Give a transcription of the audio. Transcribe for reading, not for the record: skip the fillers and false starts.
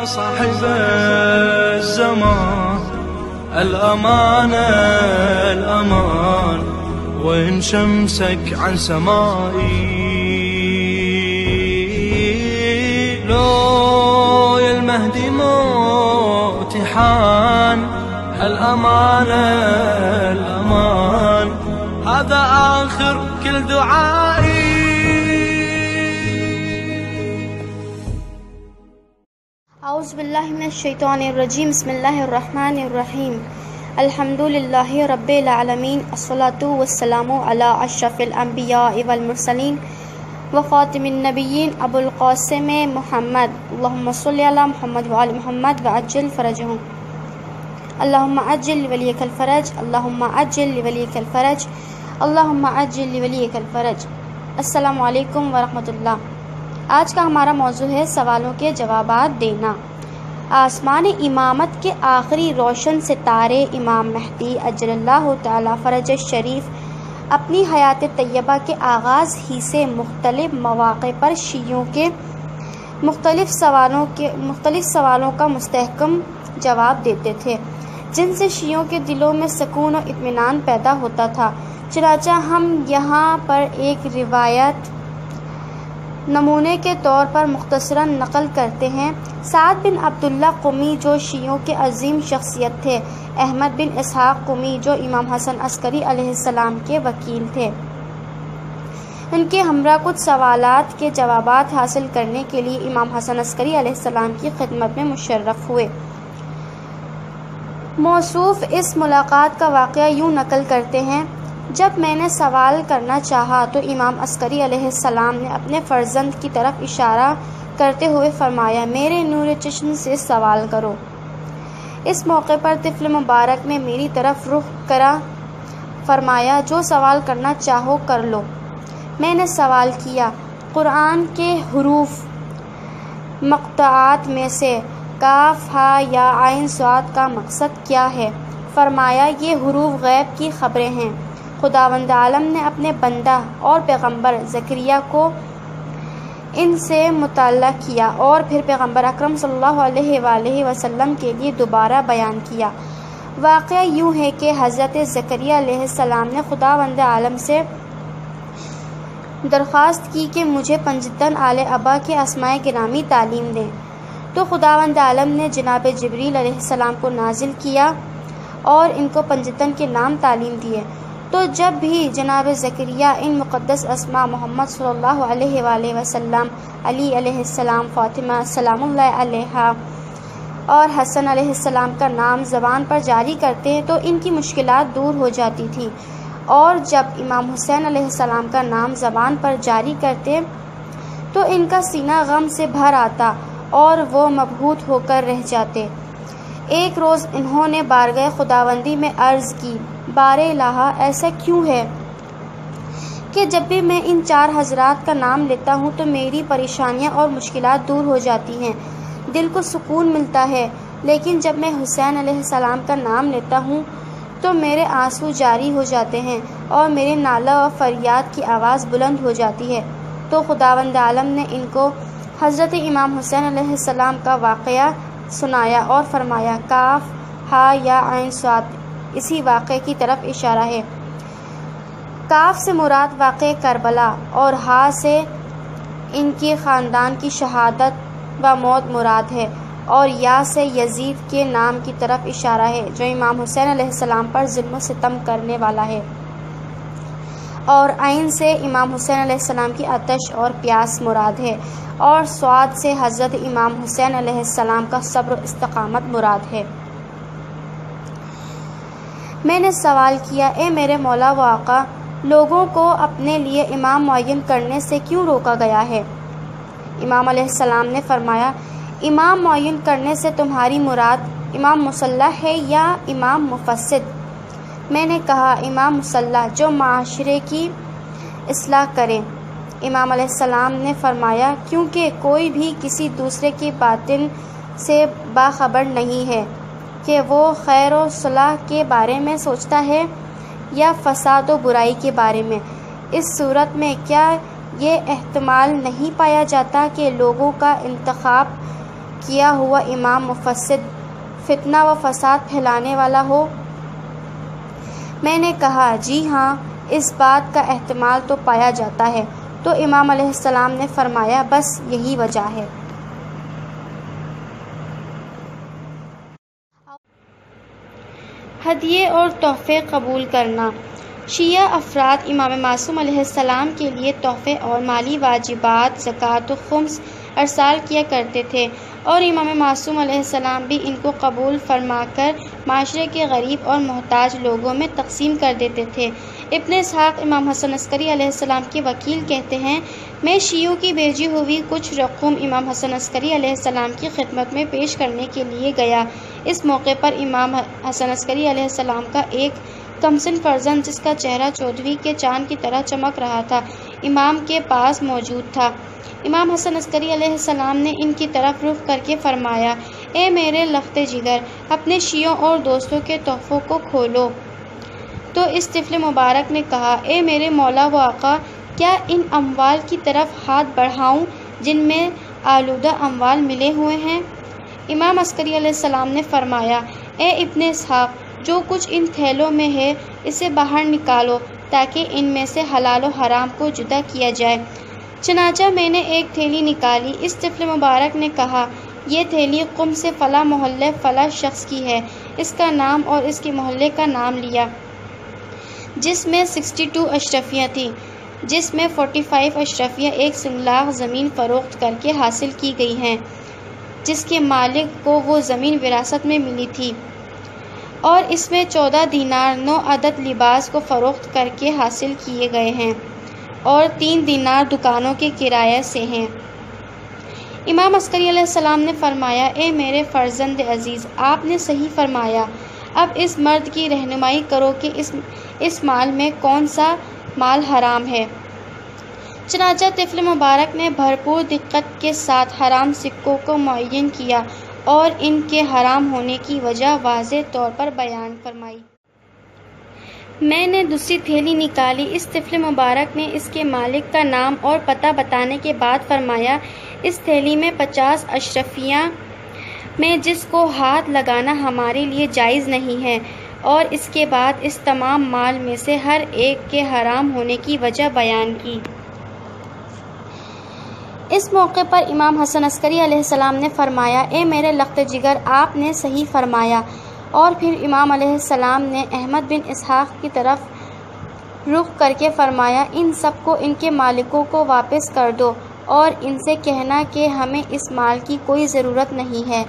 صاحب الزمان الأمانة الأمان، وإن شمسك عن سمائي لو يا المهدي موتي حان. الأمانة الأمان هذا آخر كل دعائي. اعوذ باللہ من الشیطان الرجیم، بسم اللہ الرحمن الرحیم، الحمد للہ رب العالمین، الصلاۃ والسلام علی اشرف الانبیاء والمرسلین وخاتم النبیین ابو القاسم محمد، اللہم صلی علی محمد وعلی محمد وعجل فرجہم، اللہم عجل لولیک الفرج، اللہم عجل لولیک الفرج، اللہم عجل لولیک الفرج۔ السلام علیکم ورحمۃ اللہ۔ آج کا ہمارا موضوع ہے سوالوں کے جوابات دینا۔ آسمان امامت کے آخری روشن ستارے امام مہدی اجل اللہ تعالی فرج شریف اپنی حیات طیبہ کے آغاز ہی سے مختلف مواقع پر شیعوں کے مختلف سوالوں کا مستحکم جواب دیتے تھے، جن سے شیعوں کے دلوں میں سکون و اطمینان پیدا ہوتا تھا۔ چنانچہ ہم یہاں پر ایک روایت نمونے کے طور پر مختصراً نقل کرتے ہیں۔ سعد بن عبداللہ قمی جو شیعوں کے عظیم شخصیت تھے، احمد بن اسحاق قمی جو امام حسن عسکری علیہ السلام کے وکیل تھے، ان کے ہمراہ کچھ سوالات کے جوابات حاصل کرنے کے لیے امام حسن عسکری علیہ السلام کی خدمت میں مشرف ہوئے۔ موصوف اس ملاقات کا واقعہ یوں نقل کرتے ہیں: جب میں نے سوال کرنا چاہا تو امام عسکری علیہ السلام نے اپنے فرزند کی طرف اشارہ کرتے ہوئے فرمایا، میرے نور چشم سے سوال کرو۔ اس موقع پر طفل مبارک نے میری طرف رخ کرا فرمایا، جو سوال کرنا چاہو کر لو۔ میں نے سوال کیا، قرآن کے حروف مقطعات میں سے کاف ہا یا عین صاد کا مقصد کیا ہے؟ فرمایا، یہ حروف غیب کی خبریں ہیں۔ خداوند عالم نے اپنے بندہ اور پیغمبر زکریا کو ان سے مطلع کیا اور پھر پیغمبر اکرم صلی اللہ علیہ وآلہ وسلم کے لیے دوبارہ بیان کیا۔ واقعہ یوں ہے کہ حضرت زکریا علیہ السلام نے خداوند عالم سے درخواست کی کہ مجھے پنجتن آل ابا کے اسماء گرامی تعلیم دیں، تو خداوند عالم نے جناب جبریل علیہ السلام کو نازل کیا اور ان کو پنجتن کے نام تعلیم دیے۔ تو جب بھی جناب زکریا ان مقدس اسماء محمد صلی اللہ علیہ وآلہ وسلم، علی علیہ السلام، فاطمہ سلام اللہ علیہا اور حسن علیہ السلام کا نام زبان پر جاری کرتے ہیں تو ان کی مشکلات دور ہو جاتی تھیں، اور جب امام حسین علیہ السلام کا نام زبان پر جاری کرتے تو ان کا سینہ غم سے بھر آتا اور وہ مبہوت ہو کر رہ جاتے۔ ایک روز انہوں نے بارگاہ خداوندی میں عرض کی، بار الہ، ایسا کیوں ہے کہ جب بھی میں ان چار حضرات کا نام لیتا ہوں تو میری پریشانیاں اور مشکلات دور ہو جاتی ہیں، دل کو سکون ملتا ہے، لیکن جب میں حسین علیہ السلام کا نام لیتا ہوں تو میرے آنسو جاری ہو جاتے ہیں اور میرے نالہ و فریاد کی آواز بلند ہو جاتی ہے۔ تو خداوند عالم نے ان کو حضرت امام حسین علیہ السلام کا واقعہ سنایا اور فرمایا، کاف ہا یا عین صاد، اسی واقعے کی طرف اشارہ ہے۔ کاف سے مراد واقع کربلا اور ہا سے ان کی خاندان کی شہادت و موت مراد ہے، اور یا سے یزید کے نام کی طرف اشارہ ہے جو امام حسین علیہ السلام پر ظلم و ستم کرنے والا ہے، اور عین سے امام حسین علیہ السلام کی آتش اور پیاس مراد ہے، اور صاد سے حضرت امام حسین علیہ السلام کا صبر و استقامت مراد ہے۔ میں نے سوال کیا، اے میرے مولا و آقا، لوگوں کو اپنے لیے امام معین کرنے سے کیوں روکا گیا ہے؟ امام علیہ السلام نے فرمایا، امام معین کرنے سے تمہاری مراد امام مصلح ہے یا امام مفسد؟ میں نے کہا، امام مصلح جو معاشرے کی اصلاح کرے۔ امام علیہ السلام نے فرمایا، کیونکہ کوئی بھی کسی دوسرے کی باطن سے باخبر نہیں ہے کہ وہ خیر و صلاح کے بارے میں سوچتا ہے یا فساد و برائی کے بارے میں۔ اس صورت میں کیا یہ احتمال نہیں پایا جاتا کہ لوگوں کا انتخاب کیا ہوا امام مفسد، فتنہ و فساد پھیلانے والا ہو؟ میں نے کہا جی ہاں، اس بات کا احتمال تو پایا جاتا ہے۔ تو امام علیہ السلام نے فرمایا بس یہی وجہ ہے۔ ہدیے اور تحفے قبول کرنا۔ شیعہ افراد امام معصوم علیہ السلام کے لیے تحفے اور مالی واجبات، زکوٰۃ و خمس ارسال کیا کرتے تھے، اور امام معصوم علیہ السلام بھی ان کو قبول فرما کر معاشرے کے غریب اور محتاج لوگوں میں تقسیم کر دیتے تھے۔ ابن اسحاق امام حسن عسکری علیہ السلام کے وکیل کہتے ہیں، میں شیعوں کی بھیجی ہوئی کچھ رقوم امام حسن عسکری علیہ السلام کی خدمت میں پیش کرنے کے لیے گیا۔ اس موقع پر امام حسن عسکری علیہ السلام کا ایک کمسن فرزند، جس کا چہرہ چودھویں کے چاند کی طرح چمک رہا تھا، امام کے پاس موجود تھا۔ امام حسن عسکری علیہ السلام نے ان کی طرف رخ کر کے فرمایا، اے میرے لخت جگر، اپنے شیعوں اور دوستوں کے تحفوں کو کھولو۔ تو اس طفل مبارک نے کہا، اے میرے مولا و آقا، کیا ان اموال کی طرف ہاتھ بڑھاؤں جن میں آلودہ اموال ملے ہوئے ہیں؟ امام عسکری علیہ السلام نے فرمایا، اے ابن اسحاق، جو کچھ ان تھیلوں میں ہے اسے باہر نکالو تاکہ ان میں سے حلال و حرام کو جدا کیا جائے۔ چنانچہ میں نے ایک تھیلی نکالی۔ اس طفل مبارک نے کہا، یہ تھیلی قم سے فلاں محلے فلاں شخص کی ہے۔ اس کا نام اور اس کے محلے کا نام لیا، جس میں 62 اشرفیاں تھیں، جس میں 45 اشرفیاں ایک سنگلاخ زمین فروخت کر کے حاصل کی گئی ہیں، جس کے مالک کو وہ زمین وراثت میں ملی تھی، اور اس میں 14 دینار 9 عدد لباس کو فروخت کر کے حاصل کیے گئے ہیں، اور 3 دینار دکانوں کے کرایہ سے ہیں۔ امام عسکری علیہ السلام نے فرمایا، اے میرے فرزند عزیز، آپ نے صحیح فرمایا، اب اس مرد کی رہنمائی کرو کہ اس مال میں کون سا مال حرام ہے۔ چنانچہ طفل مبارک نے بھرپور دقت کے ساتھ حرام سکوں کو معین کیا اور ان کے حرام ہونے کی وجہ واضح طور پر بیان فرمائی۔ میں نے دوسری تھیلی نکالی۔ اس طفل مبارک نے اس کے مالک کا نام اور پتہ بتانے کے بعد فرمایا، اس تھیلی میں 50 اشرفیاں میں جس کو ہاتھ لگانا ہمارے لیے جائز نہیں ہے، اور اس کے بعد اس تمام مال میں سے ہر ایک کے حرام ہونے کی وجہ بیان کی۔ اس موقع پر امام حسن عسکری علیہ السلام نے فرمایا، اے میرے لخت جگر، آپ نے صحیح فرمایا۔ اور پھر امام علیہ السلام نے احمد بن اسحاق کی طرف رخ کر کے فرمایا، ان سب کو ان کے مالکوں کو واپس کر دو اور ان سے کہنا کہ ہمیں اس مال کی کوئی ضرورت نہیں ہے۔